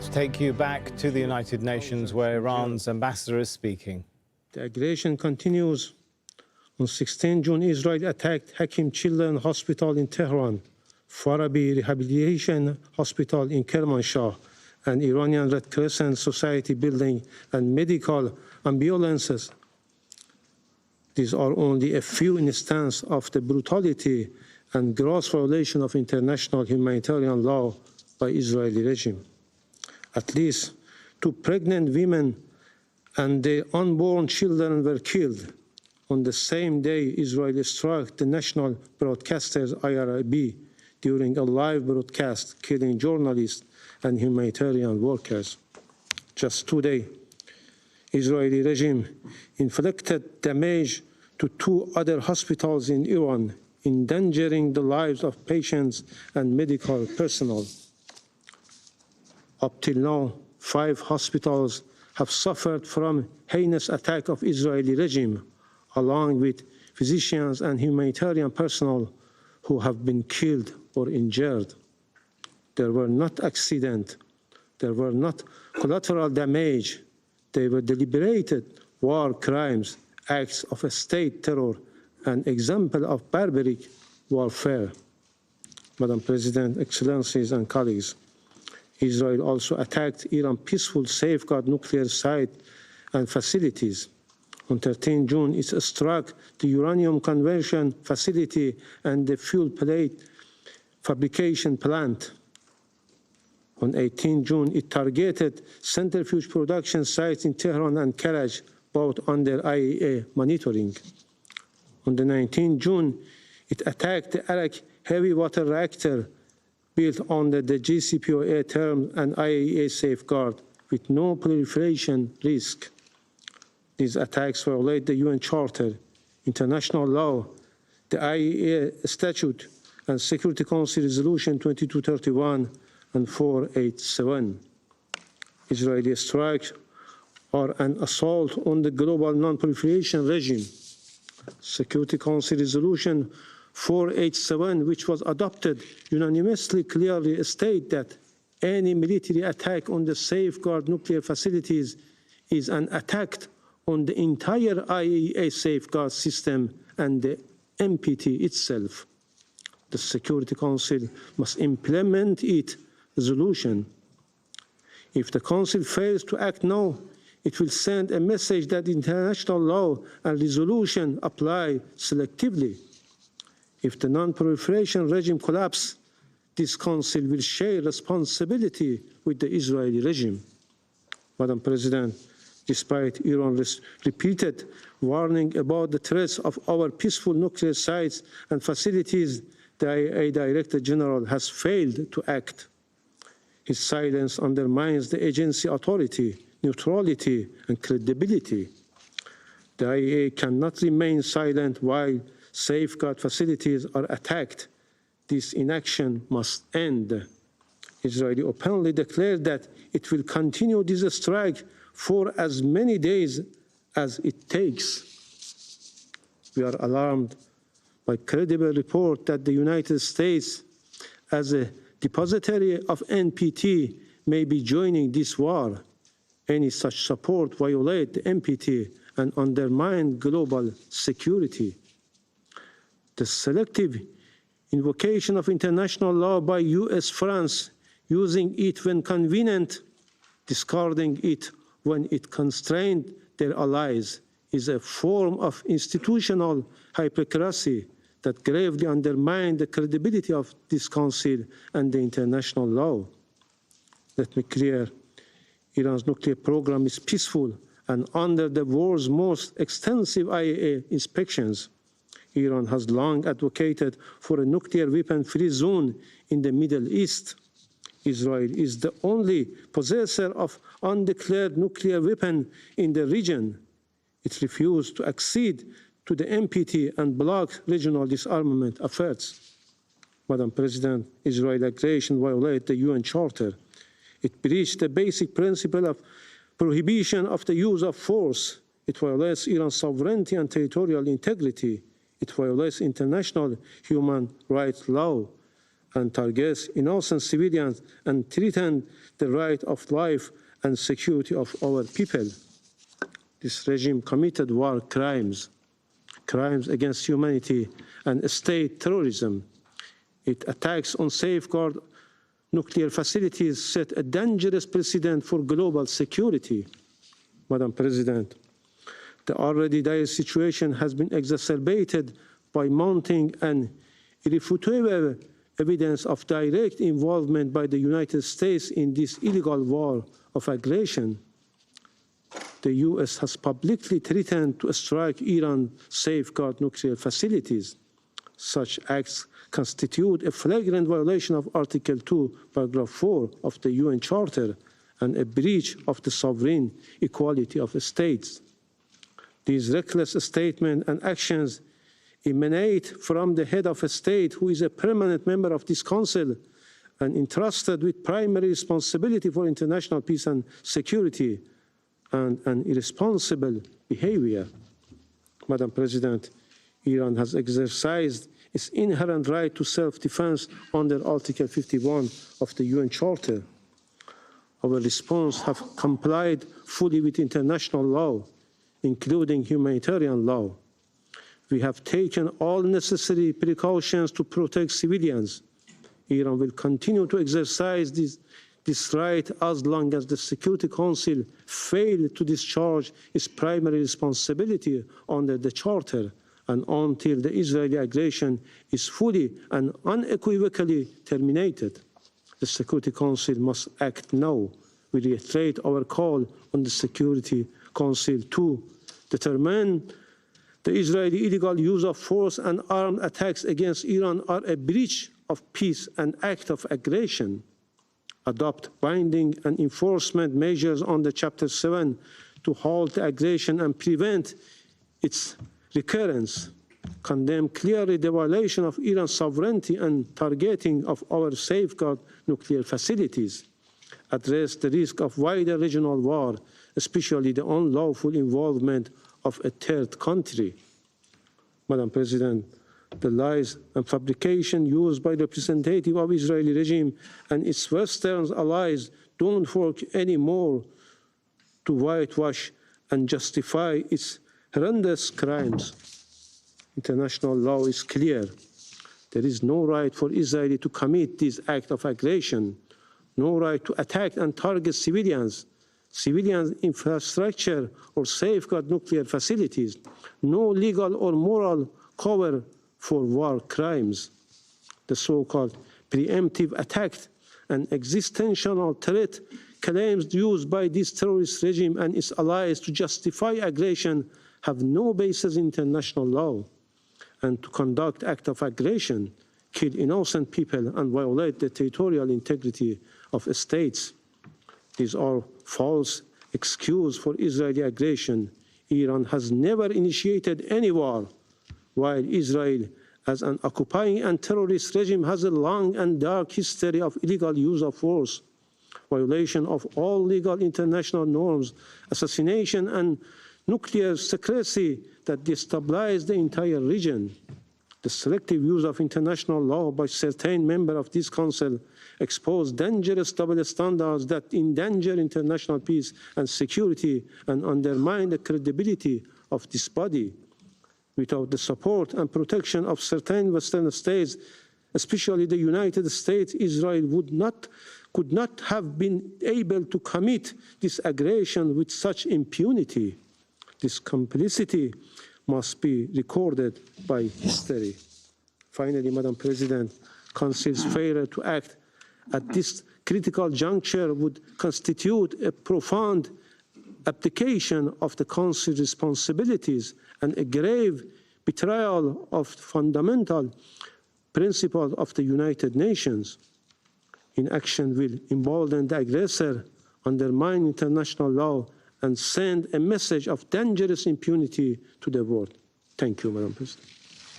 Let's take you back to the United Nations, where Iran's ambassador is speaking. The aggression continues. On 16 June, Israel attacked Hakim Children's Hospital in Tehran, Farabi Rehabilitation Hospital in Kermanshah, and Iranian Red Crescent Society building and medical ambulances. These are only a few instances of the brutality and gross violation of international humanitarian law by Israeli regime. At least 2 pregnant women and their unborn children were killed. On the same day, Israel struck the national broadcasters IRIB during a live broadcast, killing journalists and humanitarian workers. Just today, Israeli regime inflicted damage to 2 other hospitals in Iran, endangering the lives of patients and medical personnel. Up till now, 5 hospitals have suffered from heinous attack of Israeli regime, along with physicians and humanitarian personnel who have been killed or injured. There were not accidents, there were not collateral damage, they were deliberated war crimes, acts of a state terror, and example of barbaric warfare. Madam President, Excellencies and colleagues, Israel also attacked Iran's peaceful safeguard nuclear site and facilities. On 13 June, it struck the uranium conversion facility and the fuel plate fabrication plant. On 18 June, it targeted centrifuge production sites in Tehran and Karaj, both under IAEA monitoring. On the 19th June, it attacked the Arak heavy water reactor built under the JCPOA term and IAEA safeguard with no proliferation risk. These attacks violate the UN Charter, international law, the IAEA Statute, and Security Council Resolution 2231 and 487. Israeli strikes are an assault on the global non-proliferation regime. Security Council Resolution 487, which was adopted unanimously, clearly states that any military attack on the safeguard nuclear facilities is an attack on the entire IAEA safeguard system and the NPT itself. The Security Council must implement its resolution. If the Council fails to act now, it will send a message that international law and resolution apply selectively. If the non-proliferation regime collapses, this Council will share responsibility with the Israeli regime. Madam President, despite Iran's repeated warning about the threats of our peaceful nuclear sites and facilities, the IAEA Director General has failed to act. His silence undermines the agency authority, neutrality, and credibility. The IAEA cannot remain silent while safeguard facilities are attacked. This inaction must end. Israel openly declared that it will continue this strike for as many days as it takes. We are alarmed by credible report that the United States, as a depository of NPT, may be joining this war. Any such support violates the NPT and undermines global security. The selective invocation of international law by US, France, using it when convenient, discarding it when it constrained their allies, is a form of institutional hypocrisy that gravely undermines the credibility of this Council and the international law. Let me be clear, Iran's nuclear program is peaceful and under the world's most extensive IAEA inspections. Iran has long advocated for a nuclear weapon-free zone in the Middle East. Israel is the only possessor of undeclared nuclear weapon in the region. It refused to accede to the NPT and block regional disarmament efforts. Madam President, Israeli aggression violates the UN Charter. It breached the basic principle of prohibition of the use of force. It violates Iran's sovereignty and territorial integrity. It violates international human rights law and targets innocent civilians and threatens the right of life and security of our people. This regime committed war crimes, crimes against humanity and state terrorism. It attacks on safeguard nuclear facilities, set a dangerous precedent for global security. Madam President, the already dire situation has been exacerbated by mounting and irrefutable evidence of direct involvement by the United States in this illegal war of aggression. The US has publicly threatened to strike Iran's safeguard nuclear facilities. Such acts constitute a flagrant violation of Article 2, Paragraph 4 of the UN Charter and a breach of the sovereign equality of states. These reckless statements and actions emanate from the head of a state who is a permanent member of this Council and entrusted with primary responsibility for international peace and security, and an irresponsible behavior. Madam President, Iran has exercised its inherent right to self-defense under Article 51 of the UN Charter. Our response has complied fully with international law, including humanitarian law. We have taken all necessary precautions to protect civilians. Iran will continue to exercise this right as long as the Security Council fails to discharge its primary responsibility under the Charter and until the Israeli aggression is fully and unequivocally terminated. The Security Council must act now. We reiterate our call on the Security Council to determine the Israeli illegal use of force and armed attacks against Iran are a breach of peace and act of aggression. Adopt binding and enforcement measures under Chapter 7 to halt the aggression and prevent its recurrence. Condemn clearly the violation of Iran's sovereignty and targeting of our safeguard nuclear facilities. Address the risk of wider regional war, especially the unlawful involvement of a third country. Madam President, the lies and fabrication used by the representative of Israeli regime and its Western allies don't work anymore to whitewash and justify its horrendous crimes. International law is clear. There is no right for Israel to commit this act of aggression, no right to attack and target civilian infrastructure or safeguard nuclear facilities, no legal or moral cover for war crimes. The so-called preemptive attack and existential threat claims used by this terrorist regime and its allies to justify aggression have no basis in international law, and to conduct acts of aggression, kill innocent people, and violate the territorial integrity of states. These are false excuses for Israeli aggression. Iran has never initiated any war, while Israel, as an occupying and terrorist regime, has a long and dark history of illegal use of force, violation of all legal international norms, assassination, and nuclear secrecy that destabilize the entire region. The selective use of international law by certain members of this Council expose dangerous double standards that endanger international peace and security and undermine the credibility of this body. Without the support and protection of certain Western states, especially the United States, Israel could not have been able to commit this aggression with such impunity. This complicity must be recorded by history. Finally, Madam President, Council's failure to act at this critical juncture would constitute a profound abdication of the Council's responsibilities and a grave betrayal of fundamental principles of the United Nations. Inaction will embolden the aggressor, undermine international law, and send a message of dangerous impunity to the world. Thank you, Madam President.